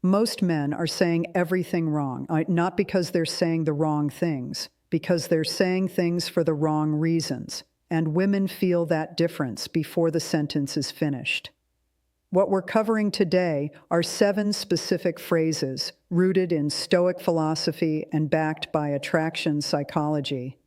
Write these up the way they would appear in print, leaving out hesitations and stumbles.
Most men are saying everything wrong, not because they're saying the wrong things, because they're saying things for the wrong reasons, and women feel that difference before the sentence is finished. What we're covering today are 7 specific phrases rooted in Stoic philosophy and backed by attraction psychology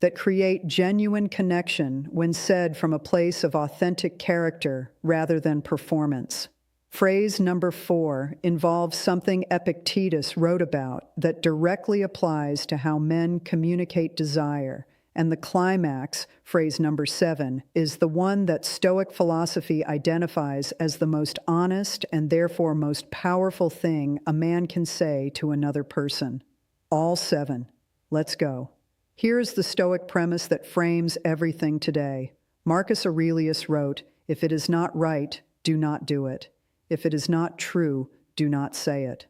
that create genuine connection when said from a place of authentic character rather than performance. Phrase number 4 involves something Epictetus wrote about that directly applies to how men communicate desire, and the climax, phrase number 7, is the one that Stoic philosophy identifies as the most honest and therefore most powerful thing a man can say to another person. All 7. Let's go. Here's the Stoic premise that frames everything today. Marcus Aurelius wrote, "If it is not right, do not do it. If it is not true, do not say it."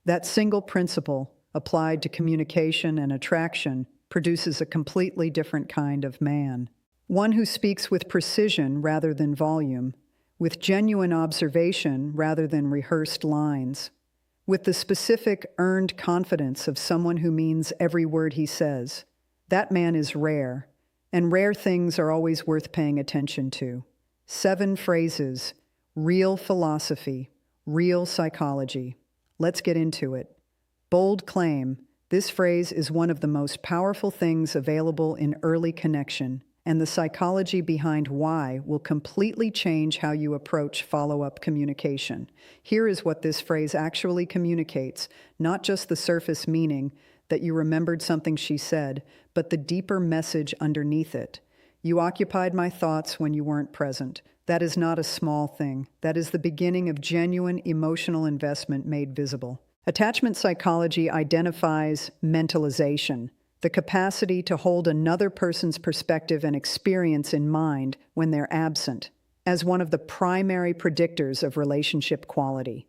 That single principle, applied to communication and attraction, produces a completely different kind of man. One who speaks with precision rather than volume, with genuine observation rather than rehearsed lines, with the specific, earned confidence of someone who means every word he says. That man is rare, and rare things are always worth paying attention to. 7 phrases, real philosophy, real psychology. Let's get into it. Bold claim. This phrase is one of the most powerful things available in early connection, and the psychology behind why will completely change how you approach follow-up communication. Here is what this phrase actually communicates, not just the surface meaning that you remembered something she said, but the deeper message underneath it. You occupied my thoughts when you weren't present. That is not a small thing. That is the beginning of genuine emotional investment made visible. Attachment psychology identifies mentalization, the capacity to hold another person's perspective and experience in mind when they're absent, as one of the primary predictors of relationship quality.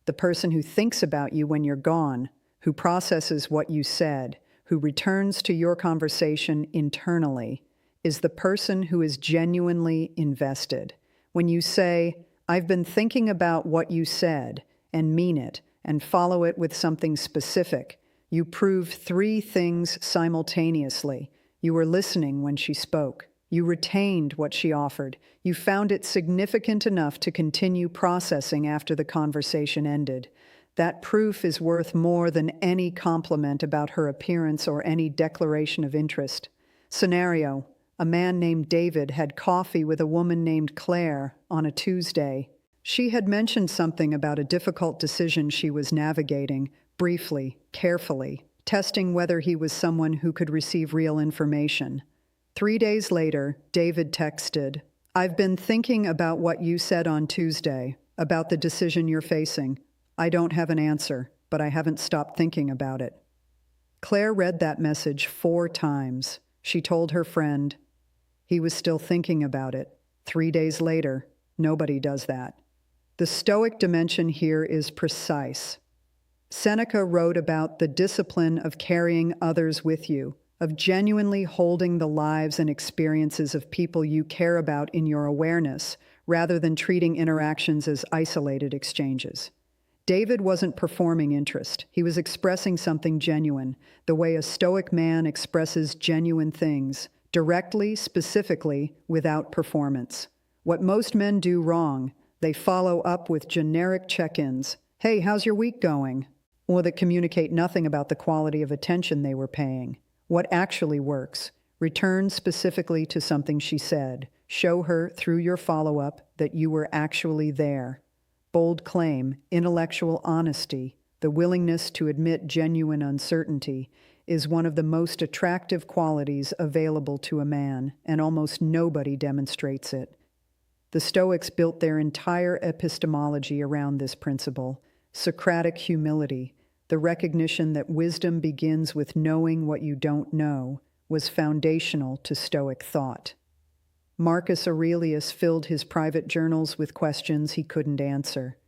The person who thinks about you when you're gone, who processes what you said, who returns to your conversation internally, is the person who is genuinely invested. When you say, "I've been thinking about what you said," and mean it, and follow it with something specific, you prove 3 things simultaneously. You were listening when she spoke. You retained what she offered. You found it significant enough to continue processing after the conversation ended. That proof is worth more than any compliment about her appearance or any declaration of interest. Scenario: a man named David had coffee with a woman named Claire on a Tuesday. She had mentioned something about a difficult decision she was navigating, briefly, carefully, testing whether he was someone who could receive real information. 3 days later, David texted, "I've been thinking about what you said on Tuesday, about the decision you're facing. I don't have an answer, but I haven't stopped thinking about it." Claire read that message 4 times. She told her friend. He was still thinking about it. 3 days later, nobody does that. The Stoic dimension here is precise. Seneca wrote about the discipline of carrying others with you, of genuinely holding the lives and experiences of people you care about in your awareness, rather than treating interactions as isolated exchanges. David wasn't performing interest. He was expressing something genuine, the way a Stoic man expresses genuine things, directly, specifically, without performance. What most men do wrong, they follow up with generic check-ins. "Hey, how's your week going?" Or that communicate nothing about the quality of attention they were paying. What actually works? Return specifically to something she said. Show her, through your follow-up, that you were actually there. Bold claim, intellectual honesty, the willingness to admit genuine uncertainty, is one of the most attractive qualities available to a man, and almost nobody demonstrates it. The Stoics built their entire epistemology around this principle: Socratic humility, the recognition that wisdom begins with knowing what you don't know, was foundational to Stoic thought. Marcus Aurelius filled his private journals with questions he couldn't answer.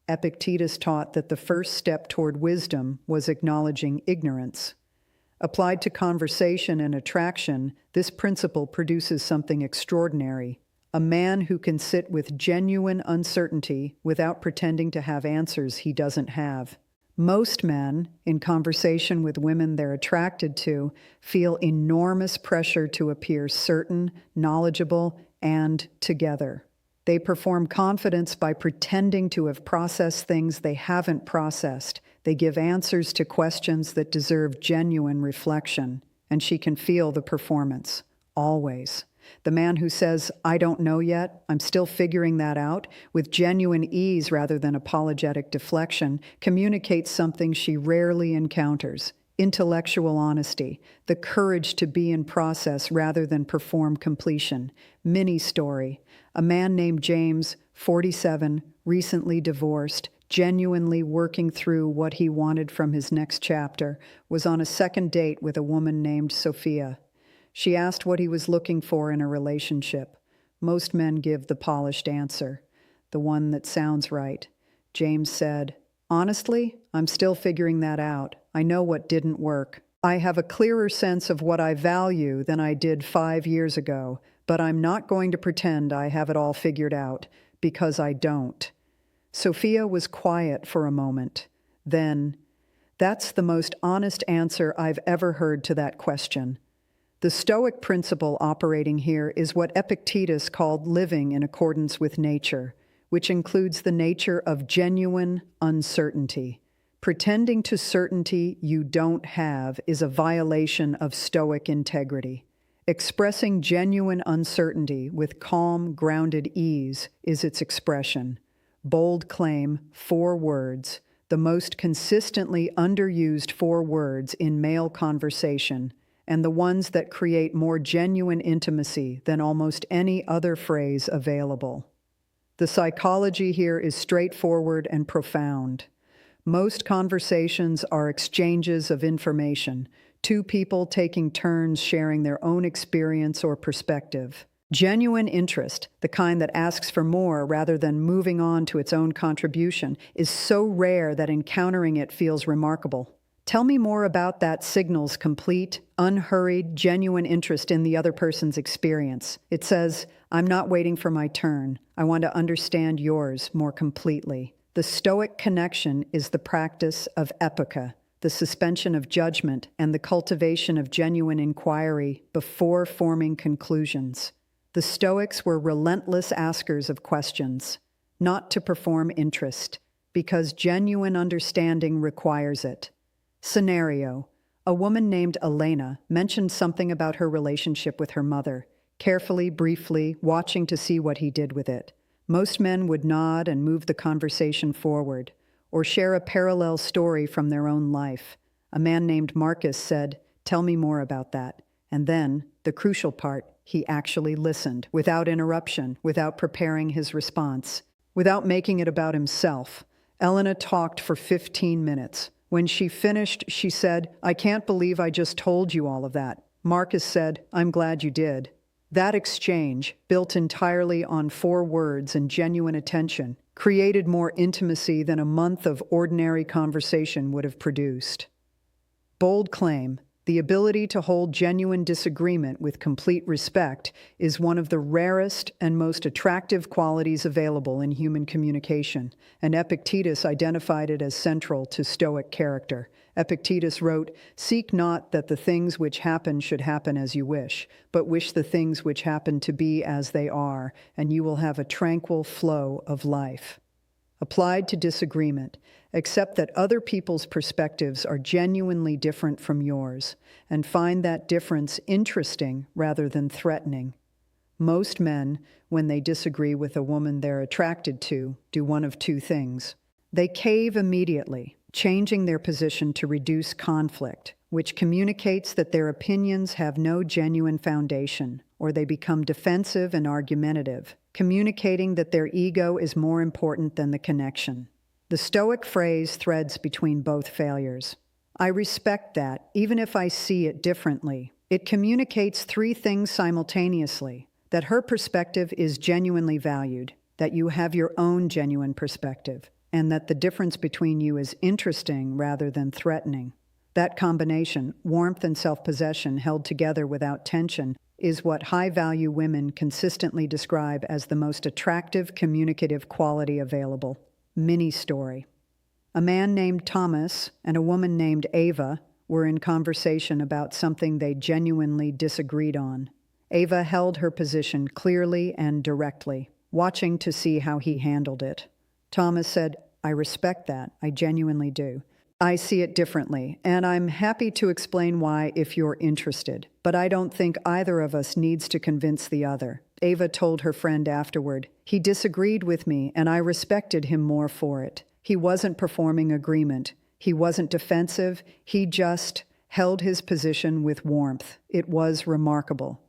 Epictetus taught that the first step toward wisdom was acknowledging ignorance. Applied to conversation and attraction, this principle produces something extraordinary: a man who can sit with genuine uncertainty without pretending to have answers he doesn't have. Most men, in conversation with women they're attracted to, feel enormous pressure to appear certain, knowledgeable, and together. They perform confidence by pretending to have processed things they haven't processed. They give answers to questions that deserve genuine reflection, and she can feel the performance, always. The man who says, "I don't know yet, I'm still figuring that out," with genuine ease rather than apologetic deflection, communicates something she rarely encounters: intellectual honesty, the courage to be in process rather than perform completion. Mini story. A man named James, 47, recently divorced, genuinely working through what he wanted from his next chapter, was on a second date with a woman named Sophia. She asked what he was looking for in a relationship. Most men give the polished answer, the one that sounds right. James said, "Honestly, I'm still figuring that out. I know what didn't work. I have a clearer sense of what I value than I did 5 years ago, but I'm not going to pretend I have it all figured out, because I don't." Sophia was quiet for a moment. Then, "That's the most honest answer I've ever heard to that question." The Stoic principle operating here is what Epictetus called living in accordance with nature, which includes the nature of genuine uncertainty. Pretending to certainty you don't have is a violation of Stoic integrity. Expressing genuine uncertainty with calm, grounded ease is its expression. Bold claim, 4 words, the most consistently underused 4 words in male conversation, and the ones that create more genuine intimacy than almost any other phrase available. The psychology here is straightforward and profound. Most conversations are exchanges of information, 2 people taking turns sharing their own experience or perspective. Genuine interest, the kind that asks for more rather than moving on to its own contribution, is so rare that encountering it feels remarkable. Tell me more about that signals complete, unhurried, genuine interest in the other person's experience. It says, "I'm not waiting for my turn. I want to understand yours more completely." The Stoic connection is the practice of epica, the suspension of judgment and the cultivation of genuine inquiry before forming conclusions. The Stoics were relentless askers of questions, not to perform interest, because genuine understanding requires it. Scenario: a woman named Elena mentioned something about her relationship with her mother, carefully, briefly, watching to see what he did with it. Most men would nod and move the conversation forward, or share a parallel story from their own life. A man named Marcus said, "Tell me more about that." And then, the crucial part, he actually listened, without interruption, without preparing his response, without making it about himself. Elena talked for 15 minutes. When she finished, she said, "I can't believe I just told you all of that." Marcus said, "I'm glad you did." That exchange, built entirely on 4 words and genuine attention, created more intimacy than a month of ordinary conversation would have produced. Bold claim: the ability to hold genuine disagreement with complete respect is one of the rarest and most attractive qualities available in human communication, and Epictetus identified it as central to Stoic character. Epictetus wrote, "Seek not that the things which happen should happen as you wish, but wish the things which happen to be as they are, and you will have a tranquil flow of life." Applied to disagreement, accept that other people's perspectives are genuinely different from yours, and find that difference interesting rather than threatening. Most men, when they disagree with a woman they're attracted to, do one of 2 things. They cave immediately, changing their position to reduce conflict, which communicates that their opinions have no genuine foundation, or they become defensive and argumentative, communicating that their ego is more important than the connection. The Stoic phrase threads between both failures. I respect that, even if I see it differently. It communicates 3 things simultaneously: that her perspective is genuinely valued, that you have your own genuine perspective, and that the difference between you is interesting rather than threatening. That combination, warmth and self-possession held together without tension, is what high-value women consistently describe as the most attractive communicative quality available. Mini story. A man named Thomas and a woman named Ava were in conversation about something they genuinely disagreed on. Ava held her position clearly and directly, watching to see how he handled it. Thomas said, "I respect that. I genuinely do. I see it differently, and I'm happy to explain why if you're interested. But I don't think either of us needs to convince the other." Ava told her friend afterward, "He disagreed with me, and I respected him more for it. He wasn't performing agreement. He wasn't defensive. He just held his position with warmth. It was remarkable."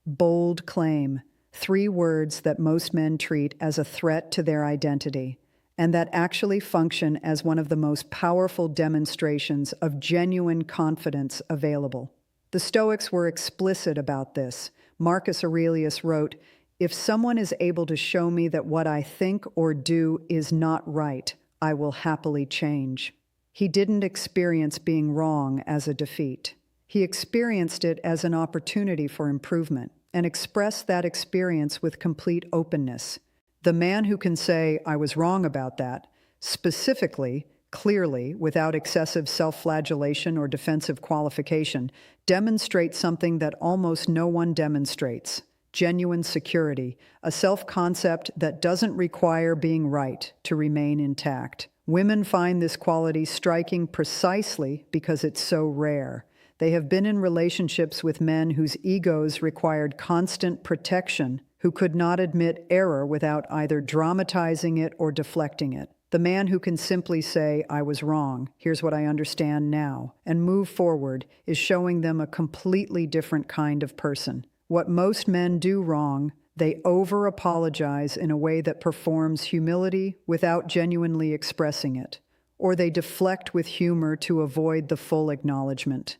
Bold claim. 3 words that most men treat as a threat to their identity, and that actually function as one of the most powerful demonstrations of genuine confidence available. The Stoics were explicit about this. Marcus Aurelius wrote, "If someone is able to show me that what I think or do is not right, I will happily change." He didn't experience being wrong as a defeat. He experienced it as an opportunity for improvement, and expressed that experience with complete openness. The man who can say, "I was wrong about that," specifically, clearly, without excessive self-flagellation or defensive qualification, demonstrates something that almost no one demonstrates: genuine security, a self-concept that doesn't require being right to remain intact. Women find this quality striking precisely because it's so rare. They have been in relationships with men whose egos required constant protection, who could not admit error without either dramatizing it or deflecting it. The man who can simply say, "I was wrong, here's what I understand now," and move forward is showing them a completely different kind of person. What most men do wrong, they over-apologize in a way that performs humility without genuinely expressing it, or they deflect with humor to avoid the full acknowledgement.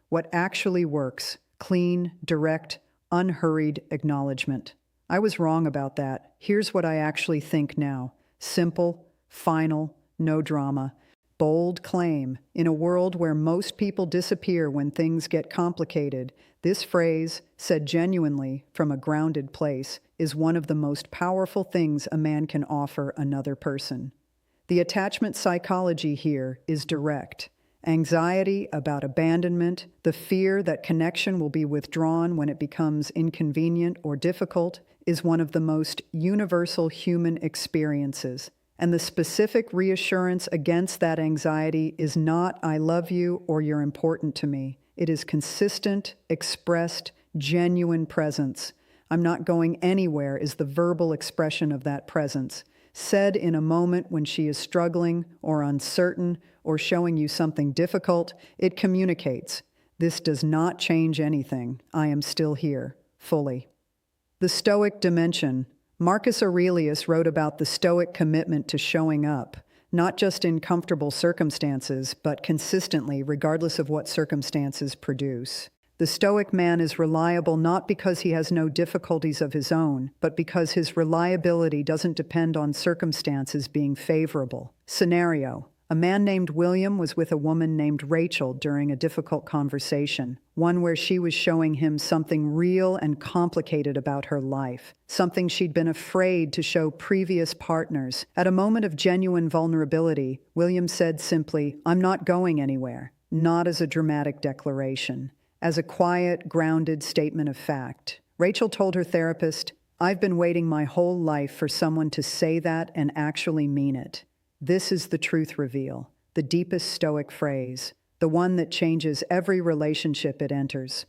What actually works: clean, direct, unhurried acknowledgement. "I was wrong about that. Here's what I actually think now." Simple, final, no drama. Bold claim. In a world where most people disappear when things get complicated, this phrase, said genuinely from a grounded place, is one of the most powerful things a man can offer another person. The attachment psychology here is direct. Anxiety about abandonment, the fear that connection will be withdrawn when it becomes inconvenient or difficult, is one of the most universal human experiences. And the specific reassurance against that anxiety is not "I love you" or "you're important to me." It is consistent, expressed, genuine presence. "I'm not going anywhere" is the verbal expression of that presence, said in a moment when she is struggling or uncertain or showing you something difficult. It communicates, "This does not change anything. I am still here, fully." The Stoic dimension. Marcus Aurelius wrote about the Stoic commitment to showing up, not just in comfortable circumstances, but consistently, regardless of what circumstances produce. The Stoic man is reliable not because he has no difficulties of his own, but because his reliability doesn't depend on circumstances being favorable. Scenario: a man named William was with a woman named Rachel during a difficult conversation, one where she was showing him something real and complicated about her life, something she'd been afraid to show previous partners. At a moment of genuine vulnerability, William said simply, "I'm not going anywhere," not as a dramatic declaration, as a quiet, grounded statement of fact. Rachel told her therapist, "I've been waiting my whole life for someone to say that and actually mean it." This is the truth reveal, the deepest Stoic phrase, the one that changes every relationship it enters.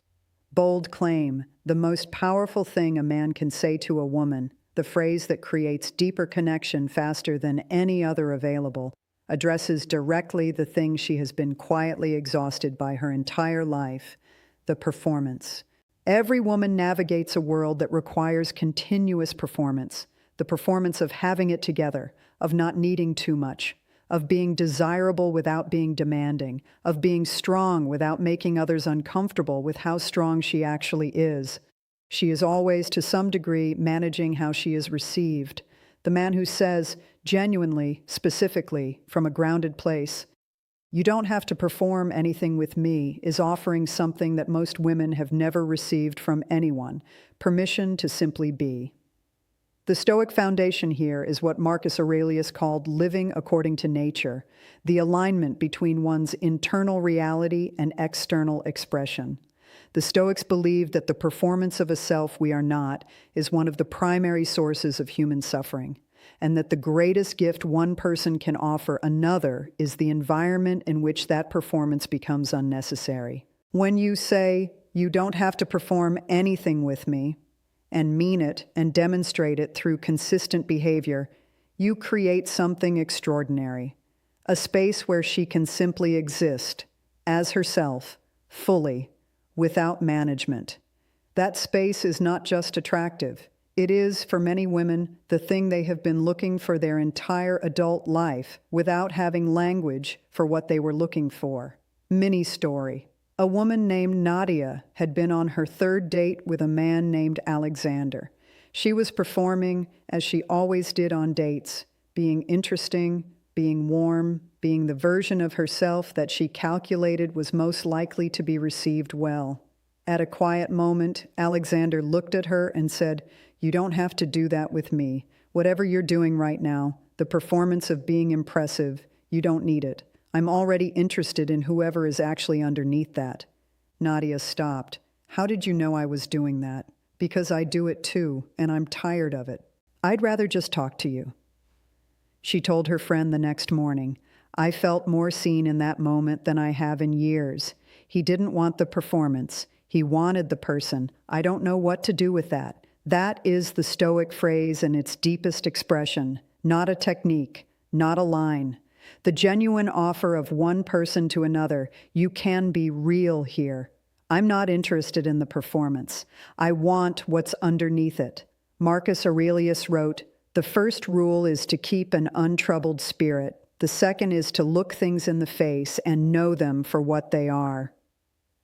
Bold claim, the most powerful thing a man can say to a woman, the phrase that creates deeper connection faster than any other available, addresses directly the thing she has been quietly exhausted by her entire life: the performance. Every woman navigates a world that requires continuous performance, the performance of having it together, of not needing too much, of being desirable without being demanding, of being strong without making others uncomfortable with how strong she actually is. She is always, to some degree, managing how she is received. The man who says, genuinely, specifically, from a grounded place, You don't have to perform anything with me is offering something that most women have never received from anyone: permission to simply be. The Stoic foundation here is what Marcus Aurelius called living according to nature, the alignment between one's internal reality and external expression. The Stoics believed that the performance of a self we are not is one of the primary sources of human suffering, and that the greatest gift one person can offer another is the environment in which that performance becomes unnecessary. When you say, "You don't have to perform anything with me," and mean it and demonstrate it through consistent behavior, you create something extraordinary. A space where she can simply exist, as herself, fully, without management. That space is not just attractive. It is, for many women, the thing they have been looking for their entire adult life without having language for what they were looking for. Mini story. A woman named Nadia had been on her third date with a man named Alexander. She was performing, as she always did on dates, being interesting, being warm, being the version of herself that she calculated was most likely to be received well. At a quiet moment, Alexander looked at her and said, "You don't have to do that with me. Whatever you're doing right now, the performance of being impressive, you don't need it. I'm already interested in whoever is actually underneath that." Nadia stopped. "How did you know I was doing that?" "Because I do it too, and I'm tired of it. I'd rather just talk to you." She told her friend the next morning, "I felt more seen in that moment than I have in years. He didn't want the performance. He wanted the person. I don't know what to do with that." That is the Stoic phrase in its deepest expression, not a technique, not a line. The genuine offer of one person to another. You can be real here. I'm not interested in the performance. I want what's underneath it. Marcus Aurelius wrote, "The first rule is to keep an untroubled spirit. The second is to look things in the face and know them for what they are."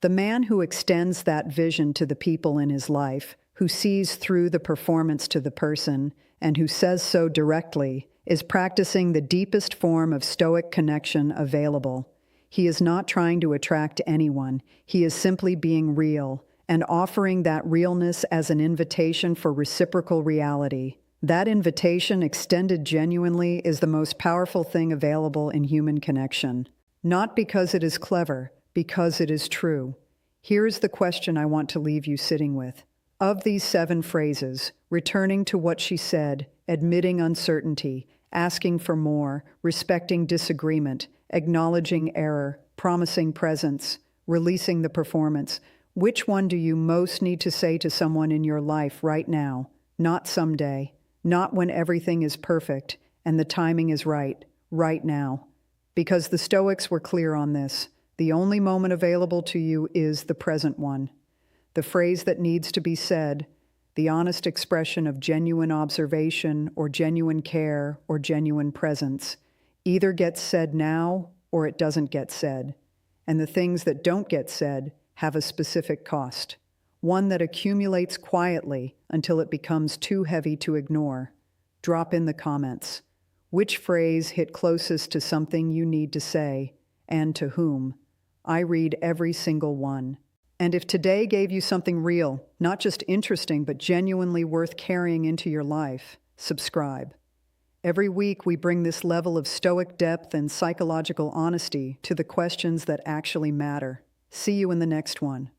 The man who extends that vision to the people in his life, who sees through the performance to the person, and who says so directly, is practicing the deepest form of Stoic connection available. He is not trying to attract anyone. He is simply being real and offering that realness as an invitation for reciprocal reality. That invitation, extended genuinely, is the most powerful thing available in human connection. Not because it is clever, because it is true. Here's the question I want to leave you sitting with. Of these 7 phrases, returning to what she said, admitting uncertainty, asking for more, respecting disagreement, acknowledging error, promising presence, releasing the performance, which one do you most need to say to someone in your life right now? Not someday, not when everything is perfect and the timing is right now. Because the Stoics were clear on this. The only moment available to you is the present one. The phrase that needs to be said, the honest expression of genuine observation or genuine care or genuine presence, either gets said now or it doesn't get said. And the things that don't get said have a specific cost, one that accumulates quietly until it becomes too heavy to ignore. Drop in the comments. Which phrase hit closest to something you need to say, and to whom? I read every single one. And if today gave you something real, not just interesting, but genuinely worth carrying into your life, subscribe. Every week we bring this level of Stoic depth and psychological honesty to the questions that actually matter. See you in the next one.